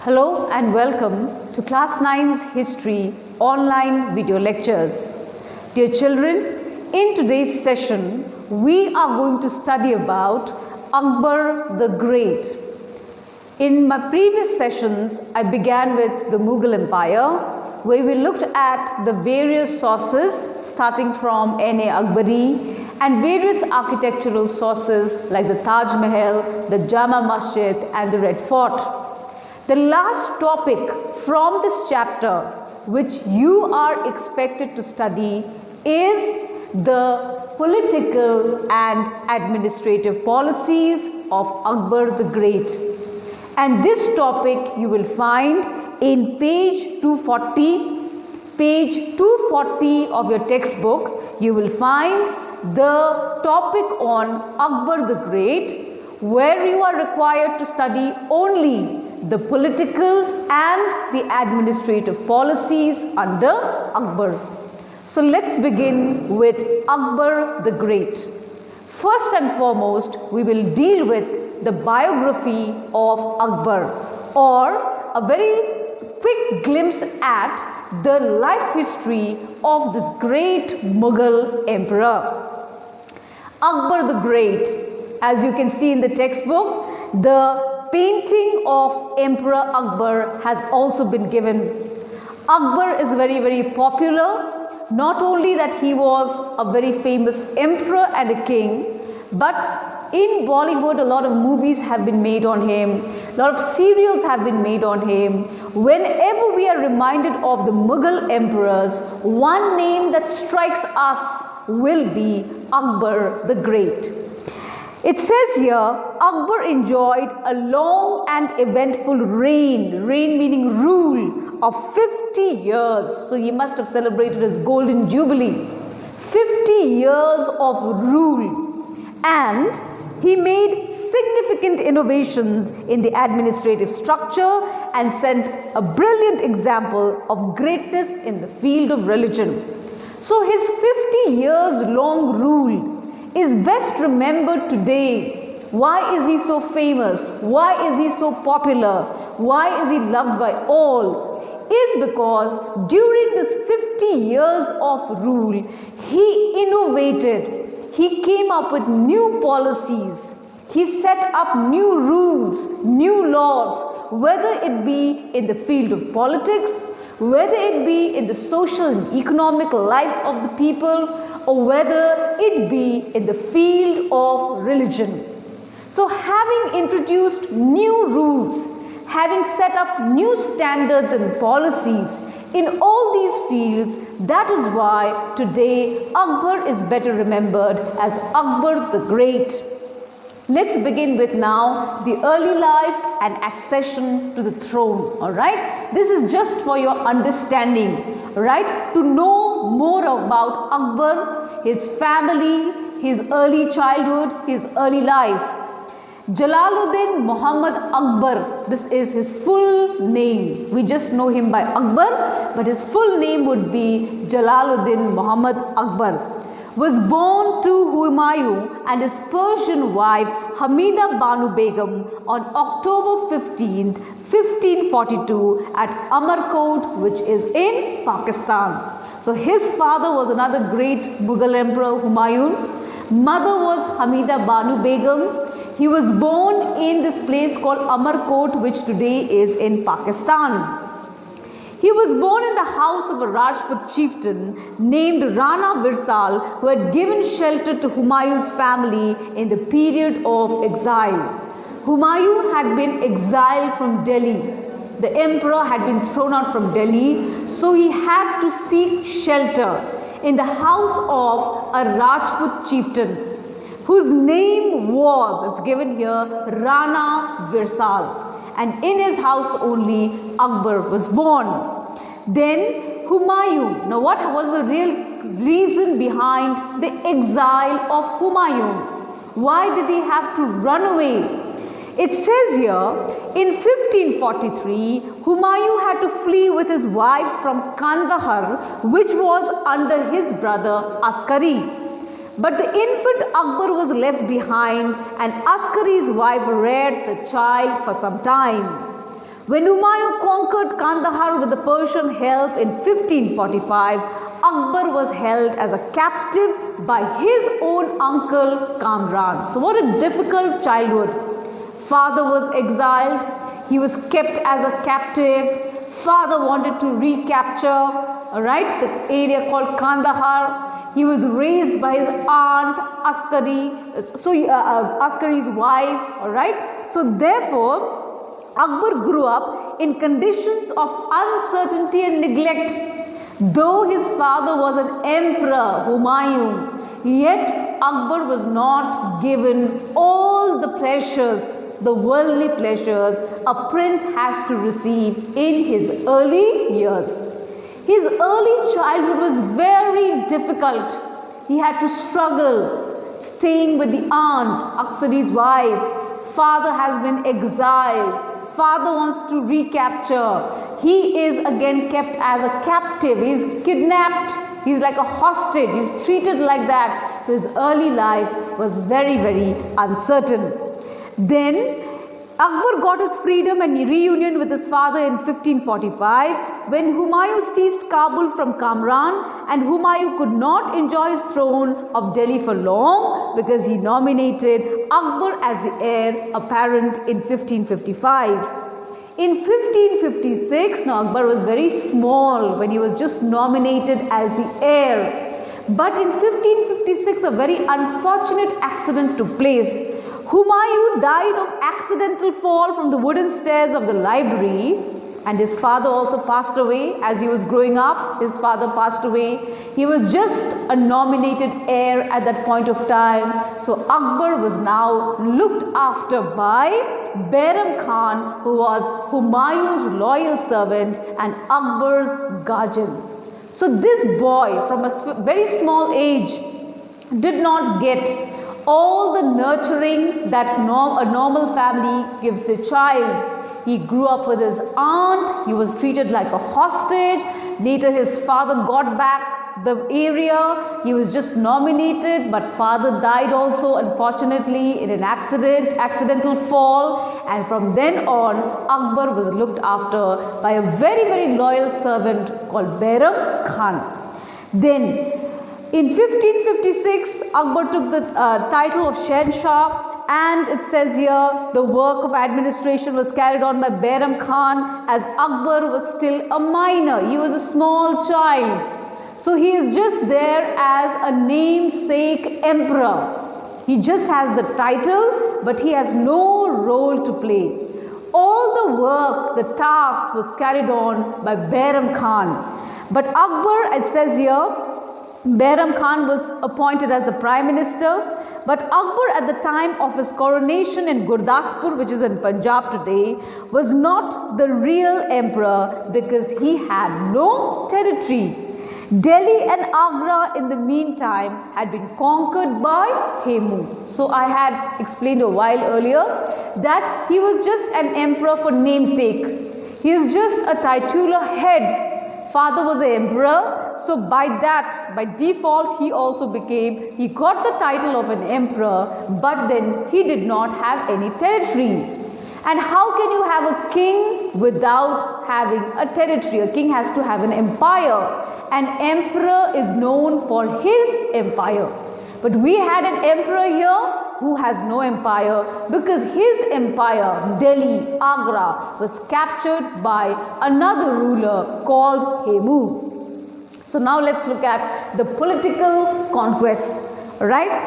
Hello and welcome to Class 9's History online video lectures. Dear children, in today's session, we are going to study about Akbar the Great. In my previous sessions, I began with the Mughal Empire, where we looked at the various sources starting from N.A. Akbari and various architectural sources like the Taj Mahal, the Jama Masjid and the Red Fort. The last topic from this chapter which you are expected to study is the political and administrative policies of Akbar the Great. And this topic you will find in page 240. Page 240 of your textbook, you will find the topic on Akbar the Great, where you are required to study only the political and the administrative policies under Akbar. So let's begin with Akbar the Great. First and foremost, we will deal with the biography of Akbar, or a very quick glimpse at the life history of this great Mughal emperor. Akbar the Great, as you can see in the textbook, the painting of Emperor Akbar has also been given. Akbar is very popular. Not only that he was a very famous emperor and a king, but in Bollywood a lot of movies have been made on him, a lot of serials have been made on him. Whenever we are reminded of the Mughal emperors, one name that strikes us will be Akbar the Great. It says here, Akbar enjoyed a long and eventful reign meaning rule of 50 years. So he must have celebrated his golden jubilee. 50 years of rule, and he made significant innovations in the administrative structure and set a brilliant example of greatness in the field of religion. So his 50 years long rule is best remembered today. Why is he so famous? Why is he so popular? Why is he loved by all? Is because during this 50 years of rule, he innovated. He came up with new policies. He set up new rules, new laws, whether it be in the field of politics, whether it be in the social and economic life of the people, or whether it be in the field of religion. So having introduced new rules, having set up new standards and policies in all these fields, that is why today Akbar is better remembered as Akbar the Great. Let's begin with now the early life and accession to the throne, alright? This is just for your understanding, right? To know more about Akbar, his family, his early childhood, his early life. Jalaluddin Muhammad Akbar, this is his full name. We just know him by Akbar, but his full name would be Jalaluddin Muhammad Akbar. Was born to Humayun and his Persian wife Hamida Banu Begum on October 15, 1542 at Amarkot, which is in Pakistan. So his father was another great Mughal emperor, Humayun. Mother was Hamida Banu Begum. He was born in this place called Amarkot, which today is in Pakistan. He was born in the house of a Rajput chieftain named Rana Virsal, who had given shelter to Humayun's family in the period of exile. Humayun had been exiled from Delhi. The emperor had been thrown out from Delhi, so he had to seek shelter in the house of a Rajput chieftain, whose name was, it's given here, Rana Virsal. And in his house only Akbar was born. Then Humayun. Now what was the real reason behind the exile of Humayun? Why did he have to run away? It says here, in 1543, Humayun had to flee with his wife from Kandahar, which was under his brother Askari. But the infant Akbar was left behind, and Askari's wife reared the child for some time. When Humayun conquered Kandahar with the Persian help in 1545, Akbar was held as a captive by his own uncle Kamran. So what a difficult childhood. Father was exiled, he was kept as a captive. Father wanted to recapture, the area called Kandahar. He was raised by his aunt Askari's wife, So therefore, Akbar grew up in conditions of uncertainty and neglect. Though his father was an emperor, Humayun, yet Akbar was not given all the pleasures, the worldly pleasures a prince has to receive in his early years. His early childhood was very difficult. He had to struggle, staying with the aunt, Aksari's wife. Father has been exiled. Father wants to recapture. He is again kept as a captive. He is kidnapped. He is like a hostage. He is treated like that. So his early life was very, very uncertain. Then Akbar got his freedom and reunion with his father in 1545 when Humayun seized Kabul from Kamran, and Humayun could not enjoy his throne of Delhi for long because he nominated Akbar as the heir apparent in 1555. In 1556, now Akbar was very small when he was just nominated as the heir. But in 1556, a very unfortunate accident took place. Humayun died of accidental fall from the wooden stairs of the library, and his father also passed away. As he was growing up, his father passed away. He was just a nominated heir at that point of time. So Akbar was now looked after by Baram Khan, who was Humayun's loyal servant and Akbar's guardian. So this boy from a very small age did not get all the nurturing that a normal family gives the child. He grew up with his aunt. He was treated like a hostage. Later his father got back the area. He was just nominated, but father died also, unfortunately, in an accidental fall. And from then on, Akbar was looked after by a very, very loyal servant called Baram Khan. Then in 1556, Akbar took the title of Shahenshah, and it says here the work of administration was carried on by Baram Khan as Akbar was still a minor. He was a small child. So he is just there as a namesake emperor. He just has the title, but he has no role to play. All the work, the task was carried on by Baram Khan. But Akbar, it says here, Baram Khan was appointed as the Prime Minister, but Akbar at the time of his coronation in Gurdaspur, which is in Punjab today, was not the real emperor because he had no territory. Delhi and Agra in the meantime had been conquered by Hemu. So I had explained a while earlier that he was just an emperor for namesake. He is just a titular head. Father was the emperor. So by default, he got the title of an emperor, but then he did not have any territory. And how can you have a king without having a territory? A king has to have an empire. An emperor is known for his empire. But we had an emperor here who has no empire because his empire, Delhi, Agra, was captured by another ruler called Hemu. So now let's look at the political conquest, right?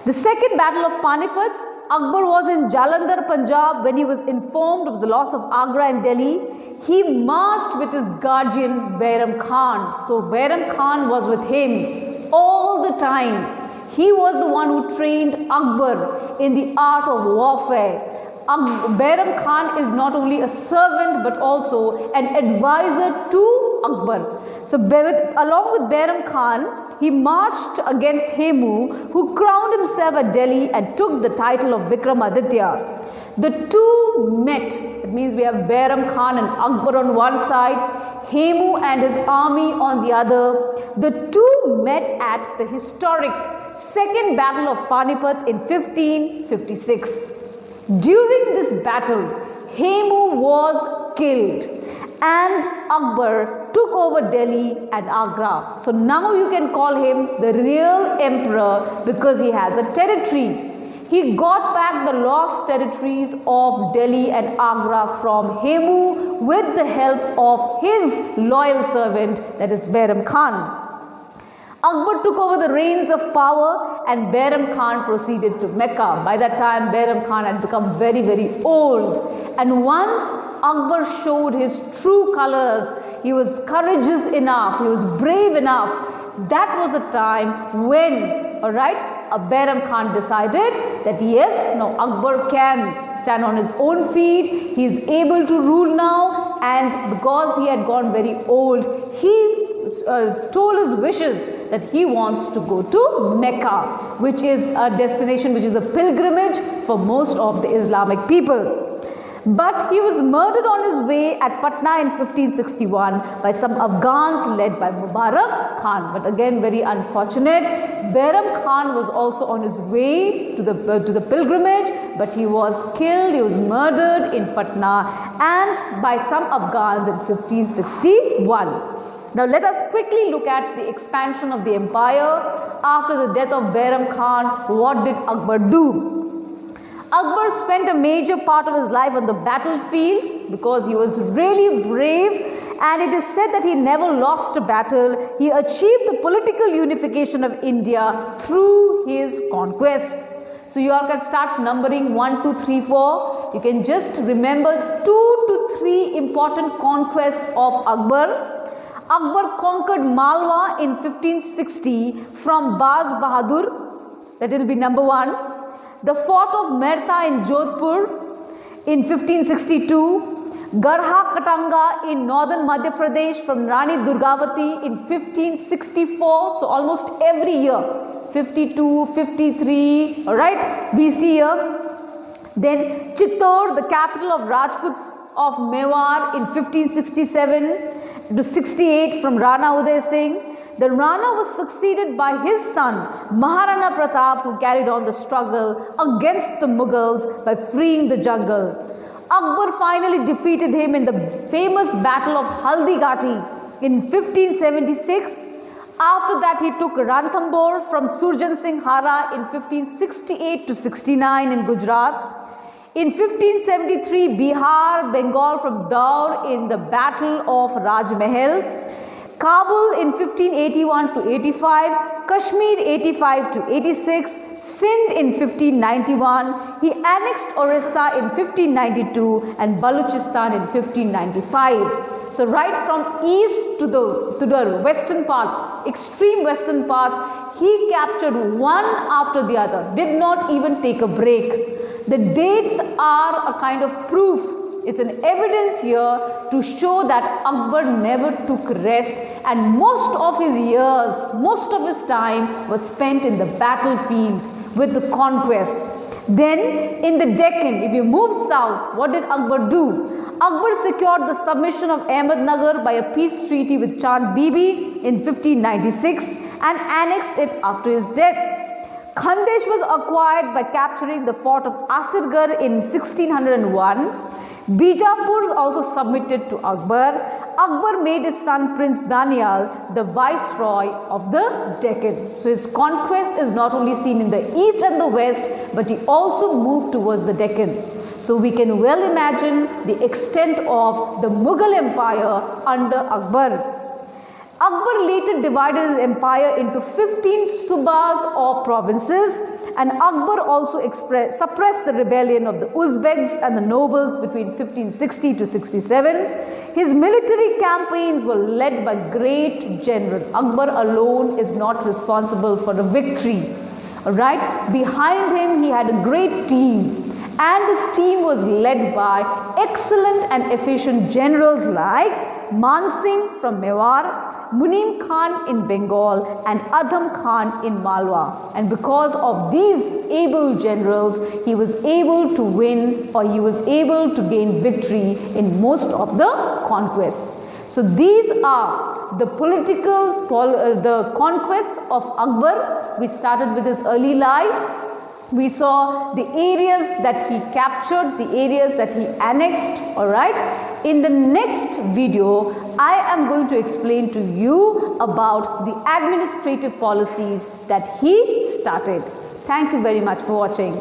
The second battle of Panipat, Akbar was in Jalandhar, Punjab when he was informed of the loss of Agra and Delhi. He marched with his guardian Baram Khan. So Baram Khan was with him all the time. He was the one who trained Akbar in the art of warfare. Baram Khan is not only a servant but also an advisor to Akbar. So along with Baram Khan, he marched against Hemu, who crowned himself at Delhi and took the title of Vikramaditya. The two met. It means we have Baram Khan and Akbar on one side, Hemu and his army on the other. The two met at the historic Second Battle of Panipat in 1556. During this battle, Hemu was killed and Akbar took over Delhi and Agra. So now you can call him the real emperor because he has a territory. He got back the lost territories of Delhi and Agra from Hemu with the help of his loyal servant, that is Baram Khan. Akbar took over the reins of power and Baram Khan proceeded to Mecca. By that time, Baram Khan had become very, very old. And once Akbar showed his true colors, he was courageous enough, he was brave enough. That was the time when, Baram Khan decided that yes, now Akbar can stand on his own feet, he is able to rule now, and because he had gone very old, he told his wishes that he wants to go to Mecca, which is a destination, which is a pilgrimage for most of the Islamic people. But he was murdered on his way at Patna in 1561 by some Afghans led by Mubarak Khan. But again, very unfortunate. Baram Khan was also on his way to the pilgrimage, but he was killed, he was murdered in Patna and by some Afghans in 1561. Now let us quickly look at the expansion of the empire. After the death of Baram Khan, what did Akbar do? Akbar spent a major part of his life on the battlefield because he was really brave, and it is said that he never lost a battle. He achieved the political unification of India through his conquest. So you all can start numbering 1, 2, 3, 4. You can just remember 2 to 3 important conquests of Akbar. Akbar conquered Malwa in 1560 from Baz Bahadur, that will be number 1. The fort of Merta in Jodhpur in 1562. Garha Katanga in northern Madhya Pradesh from Rani Durgavati in 1564. So almost every year, 52, 53, BC year. Then Chittor, the capital of Rajputs of Mewar in 1567 to 68 from Rana Uday Singh. The Rana was succeeded by his son Maharana Pratap, who carried on the struggle against the Mughals by freeing the jungle. Akbar finally defeated him in the famous battle of Haldighati in 1576. After that, he took Ranthambore from Surjan Singh Hara in 1568 to 69 in Gujarat. In 1573, Bihar, Bengal from Daur in the Battle of Rajmahal. Kabul in 1581 to 85, Kashmir 85 to 86, Sindh in 1591, he annexed Orissa in 1592 and Baluchistan in 1595. So right from east to the western part, extreme western part, he captured one after the other, did not even take a break. The dates are a kind of proof. It's an evidence here to show that Akbar never took rest, and most of his years, most of his time was spent in the battlefield with the conquest. Then in the Deccan, if you move south, what did Akbar do? Akbar secured the submission of Ahmednagar by a peace treaty with Chand Bibi in 1596 and annexed it after his death. Khandesh was acquired by capturing the fort of Asirgarh in 1601. Bijapur also submitted to Akbar. Akbar made his son Prince Daniel the viceroy of the Deccan. So his conquest is not only seen in the east and the west, but he also moved towards the Deccan. So we can well imagine the extent of the Mughal Empire under Akbar. Akbar later divided his empire into 15 subas or provinces, and Akbar also suppressed the rebellion of the Uzbeks and the nobles between 1560 to 67. His military campaigns were led by great generals. Akbar alone is not responsible for the victory. Alright, behind him he had a great team, and this team was led by excellent and efficient generals like Man Singh from Mewar, Munim Khan in Bengal and Adham Khan in Malwa. And because of these able generals, he was able to win, or he was able to gain victory in most of the conquests. So these are the the conquests of Akbar. We started with his early life. We saw the areas that he captured, the areas that he annexed, all right. In the next video, I am going to explain to you about the administrative policies that he started. Thank you very much for watching.